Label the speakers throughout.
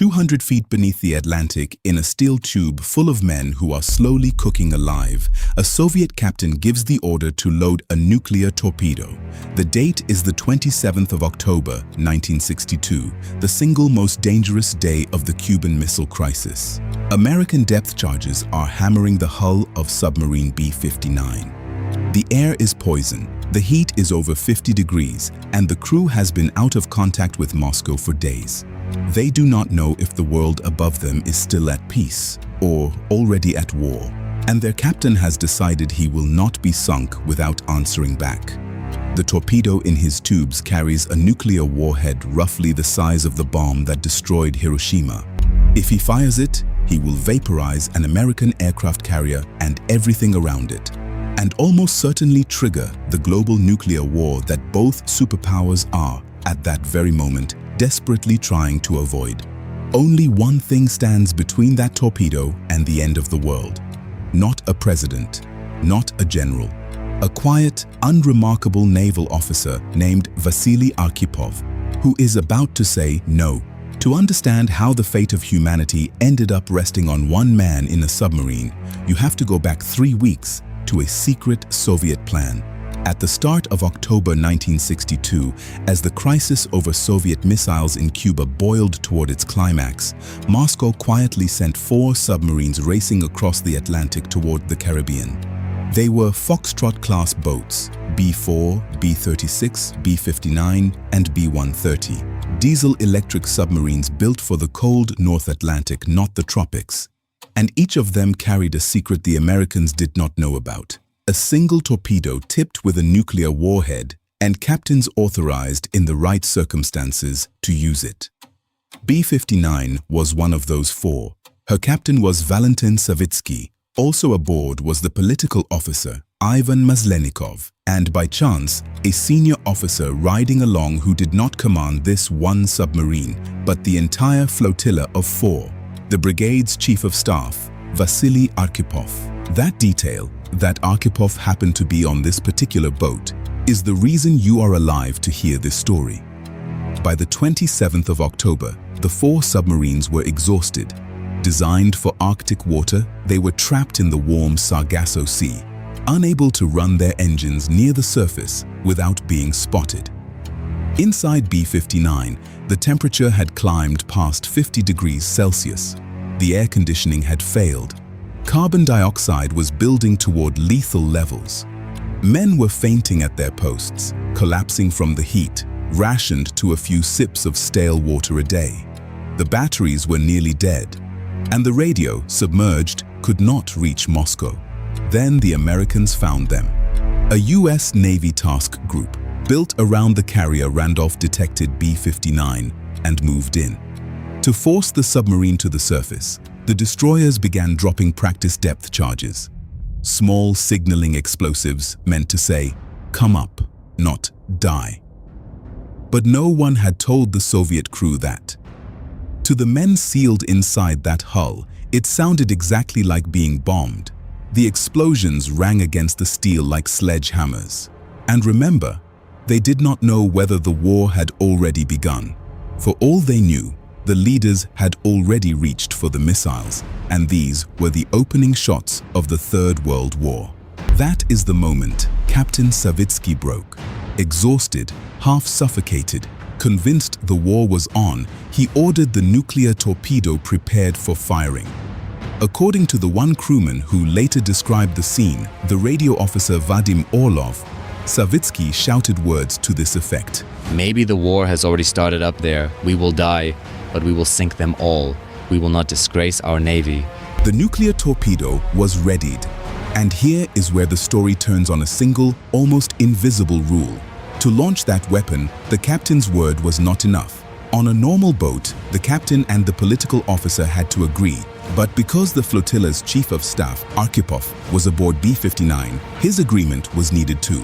Speaker 1: 200 feet beneath the Atlantic, in a steel tube full of men who are slowly cooking alive, a Soviet captain gives the order to load a nuclear torpedo. The date is the 27th of October, 1962, the single most dangerous day of the Cuban Missile Crisis. American depth charges are hammering the hull of submarine B-59. The air is poison, the heat is over 50 degrees, and the crew has been out of contact with Moscow for days. They do not know if the world above them is still at peace or already at war, and their captain has decided he will not be sunk without answering back. The torpedo in his tubes carries a nuclear warhead roughly the size of the bomb that destroyed Hiroshima. If he fires it, he will vaporize an American aircraft carrier and everything around it, and almost certainly trigger the global nuclear war that both superpowers are, at that very moment, desperately trying to avoid. Only one thing stands between that torpedo and the end of the world. Not a president, not a general. A quiet, unremarkable naval officer named Vasili Arkhipov, who is about to say no. To understand how the fate of humanity ended up resting on one man in a submarine, you have to go back 3 weeks to a secret Soviet plan. At the start of October 1962, as the crisis over Soviet missiles in Cuba boiled toward its climax, Moscow quietly sent 4 submarines racing across the Atlantic toward the Caribbean. They were Foxtrot-class boats, B-4, B-36, B-59, and B-130, diesel-electric submarines built for the cold North Atlantic, not the tropics. And each of them carried a secret the Americans did not know about. A single torpedo tipped with a nuclear warhead, and captains authorized in the right circumstances to use it. B-59 was one of those 4. Her captain was Valentin Savitsky. Also aboard was the political officer, Ivan Maslenikov, and by chance, a senior officer riding along who did not command this one submarine, but the entire flotilla of 4, the brigade's chief of staff, Vasili Arkhipov. That detail, that Arkhipov happened to be on this particular boat, is the reason you are alive to hear this story. By the 27th of October, the 4 submarines were exhausted. Designed for Arctic water, they were trapped in the warm Sargasso Sea, unable to run their engines near the surface without being spotted. Inside B-59, the temperature had climbed past 50 degrees Celsius. The air conditioning had failed. Carbon dioxide was building toward lethal levels. Men were fainting at their posts, collapsing from the heat, rationed to a few sips of stale water a day. The batteries were nearly dead, and the radio, submerged, could not reach Moscow. Then the Americans found them. A U.S. Navy task group, built around the carrier Randolph detected B-59 and moved in. To force the submarine to the surface, the destroyers began dropping practice depth charges. Small signaling explosives meant to say, "Come up," not "die." But no one had told the Soviet crew that. To the men sealed inside that hull, it sounded exactly like being bombed. The explosions rang against the steel like sledgehammers. And remember, they did not know whether the war had already begun. For all they knew, the leaders had already reached for the missiles, and these were the opening shots of the Third World War. That is the moment Captain Savitsky broke. Exhausted, half suffocated, convinced the war was on, he ordered the nuclear torpedo prepared for firing. According to the one crewman who later described the scene, the radio officer Vadim Orlov, Savitsky shouted words to this effect.
Speaker 2: "Maybe the war has already started up there. We will die, but we will sink them all. We will not disgrace our navy."
Speaker 1: The nuclear torpedo was readied. And here is where the story turns on a single, almost invisible rule. To launch that weapon, the captain's word was not enough. On a normal boat, the captain and the political officer had to agree. But because the flotilla's chief of staff, Arkhipov, was aboard B-59, his agreement was needed too.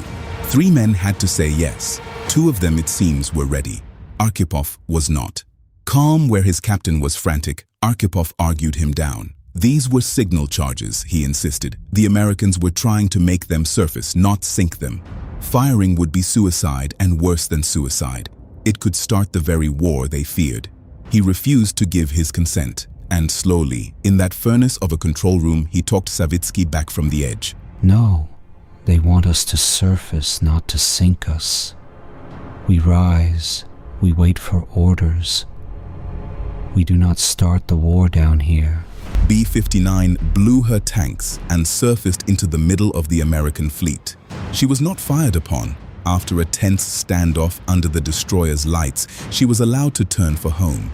Speaker 1: 3 men had to say yes. 2 of them, it seems, were ready. Arkhipov was not. Calm where his captain was frantic, Arkhipov argued him down. These were signal charges, he insisted. The Americans were trying to make them surface, not sink them. Firing would be suicide and worse than suicide. It could start the very war they feared. He refused to give his consent, and slowly, in that furnace of a control room, he talked Savitsky back from the edge.
Speaker 3: No, they want us to surface, not to sink us. We rise, we wait for orders. We do not start the war down here.
Speaker 1: B-59 blew her tanks and surfaced into the middle of the American fleet. She was not fired upon. After a tense standoff under the destroyer's lights, she was allowed to turn for home.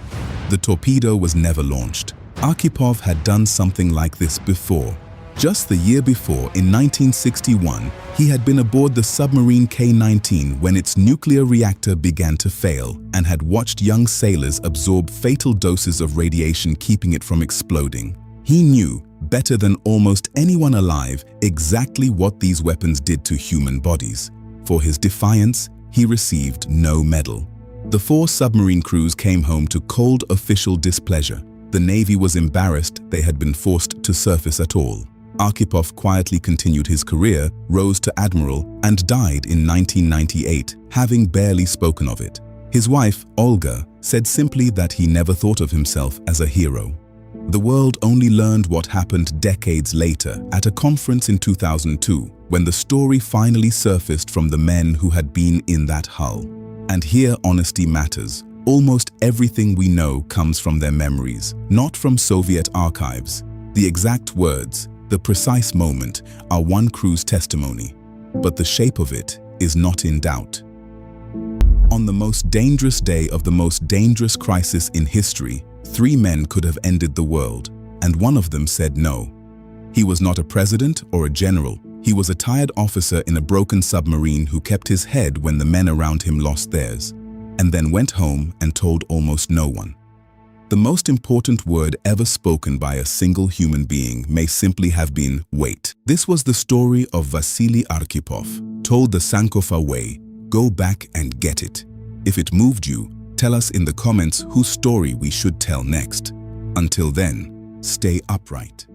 Speaker 1: The torpedo was never launched. Arkhipov had done something like this before. Just the year before, in 1961, he had been aboard the submarine K-19 when its nuclear reactor began to fail and had watched young sailors absorb fatal doses of radiation, keeping it from exploding. He knew, better than almost anyone alive, exactly what these weapons did to human bodies. For his defiance, he received no medal. The 4 submarine crews came home to cold official displeasure. The Navy was embarrassed they had been forced to surface at all. Arkhipov quietly continued his career, rose to admiral, and died in 1998, having barely spoken of it. His wife, Olga, said simply that he never thought of himself as a hero. The world only learned what happened decades later at a conference in 2002, when the story finally surfaced from the men who had been in that hull. And here honesty matters. Almost everything we know comes from their memories, not from Soviet archives. The exact words, the precise moment, are one crew's testimony, but the shape of it is not in doubt. On the most dangerous day of the most dangerous crisis in history, 3 men could have ended the world, and one of them said no. He was not a president or a general. He was a tired officer in a broken submarine who kept his head when the men around him lost theirs, and then went home and told almost no one. The most important word ever spoken by a single human being may simply have been wait. This was the story of Vasili Arkhipov, told the Sankofa way. Go back and get it. If it moved you, tell us in the comments whose story we should tell next. Until then, stay upright.